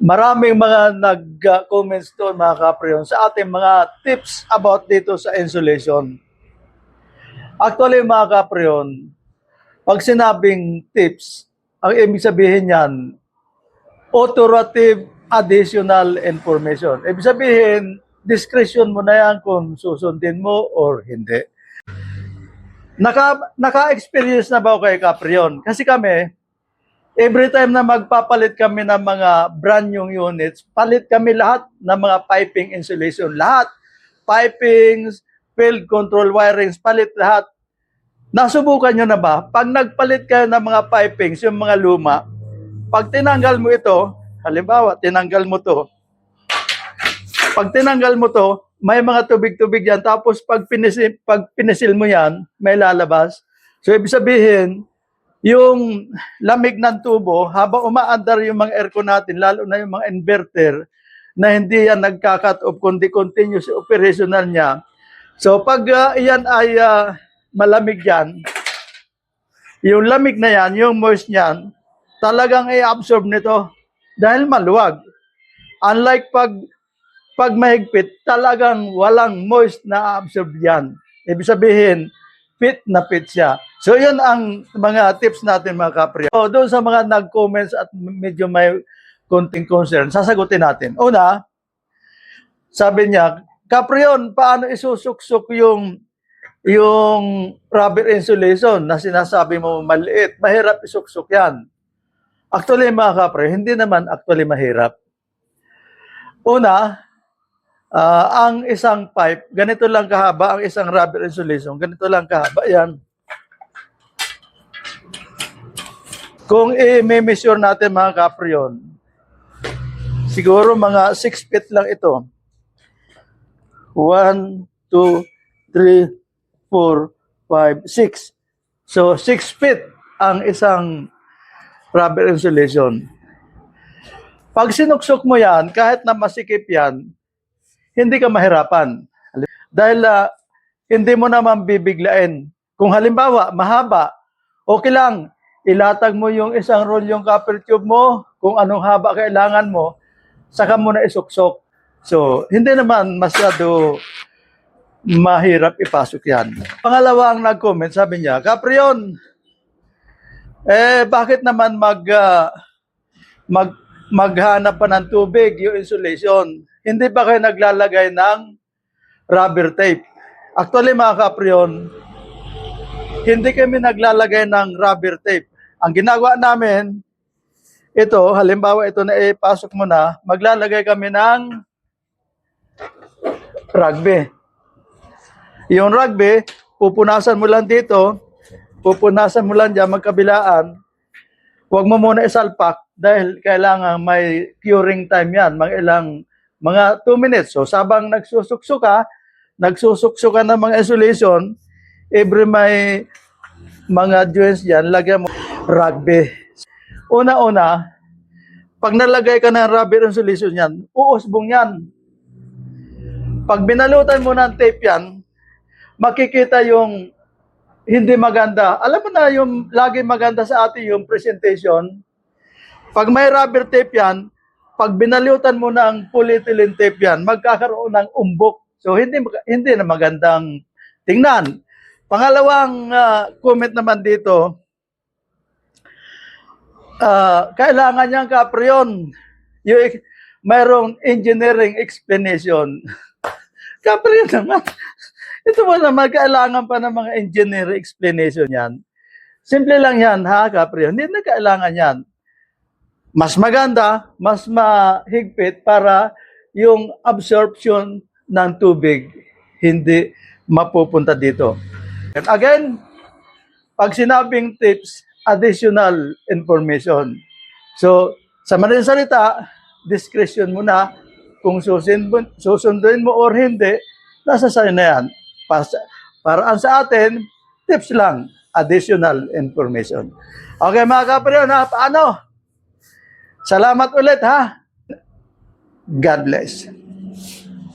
Maraming mga nag-comments doon mga kapriyon sa ating mga tips about dito sa insulation. Actually mga kapriyon, pag sinabing tips, ang ibig sabihin niyan, authoritative additional information. Ibig sabihin, discretion mo na yan kung susundin mo or hindi. Naka-experience na ba ako kay Caprion? Kasi kami, every time na magpapalit kami ng mga brand new units, palit kami lahat ng mga piping insulation. Lahat. Pipings, field control wirings, palit lahat. Nasubukan nyo na ba? Pag nagpalit kayo ng mga pipings, yung mga luma, pag tinanggal mo ito, halimbawa, tinanggal mo to. Pag tinanggal mo to, may mga tubig-tubig yan. Tapos pag pinisil mo yan, may lalabas. So ibig sabihin, yung lamig ng tubo, habang umaandar yung mga aircon natin, lalo na yung mga inverter, na hindi yan nagka-cut off, kundi continuous operational niya. So pag yan ay malamig yan, yung lamig na yan, yung moist niyan, talagang i-absorb nito dahil maluwag. Unlike pag mahigpit, talagang walang moist na absorb yan. Ibig sabihin, fit na fit siya. So yun ang mga tips natin mga kapre. So doon sa mga nag-comments at medyo may konting concern, sasagutin natin. Una, sabi niya, Caprion, paano isusuksok yung rubber insulation na sinasabi mo maliit? Mahirap isuksok yan. Actually mga kapre, hindi naman actually mahirap. Una, ang isang pipe, ganito lang kahaba ang isang rubber insulation. Ganito lang kahaba yan. Kung i-measure natin mga kapriyon, siguro mga 6 feet lang ito. 1, 2, 3, 4, 5, 6. So 6 feet ang isang rubber insulation. Pag sinuksok mo yan, kahit na masikip yan, hindi ka mahirapan. Dahil hindi mo naman bibiglain. Kung halimbawa, mahaba, okay lang, ilatag mo yung isang roll yung copper tube mo, kung anong haba kailangan mo, saka mo na isuksok. So, hindi naman masyado mahirap ipasok yan. Pangalawa ang nag-comment, sabi niya, Caprion, bakit naman maghanap pa ng tubig yung insulation? Hindi ba kayo naglalagay ng rubber tape? Actually mga kapriyon, hindi kami naglalagay ng rubber tape. Ang ginagawa namin, ito, halimbawa ito na ipasok mo na, maglalagay kami ng rugby. Yung rugby, pupunasan mo lang dito, pupunasan mo lang dyan, magkabilaan. Huwag mo muna isalpak dahil kailangan may curing time yan, mga 2 minutes. So, sabang nagsusukso ka ng mga insulation, every may mga joints dyan, lagyan mo rugby. Una-una, pag nalagay ka ng rubber insulation yan, uusbong yan. Pag binalutan mo ng tape yan, makikita yung hindi maganda. Alam mo na yung lagi maganda sa atin yung presentation. Pag may rubber tape yan, pag binalutan mo ng polyethylene tape yan, magkakaroon ng umbok. So, hindi na magandang tingnan. Pangalawang comment naman dito, kailangan niyang kapriyon. Mayroong engineering explanation. Kapriyon naman. Ito mo naman, kailangan pa ng mga engineering explanation yan. Simple lang yan, ha, kapriyon. Hindi na kailangan yan. Mas maganda, mas mahigpit para yung absorption ng tubig hindi mapupunta dito. And again, pag sinabing tips, additional information. So, sa madaling salita, discretion mo na kung susunduin mo or hindi, nasa sa'yo na yan. Para sa atin, tips lang, additional information. Okay mga kapriyon, paano? Salamat ulit ha. God bless.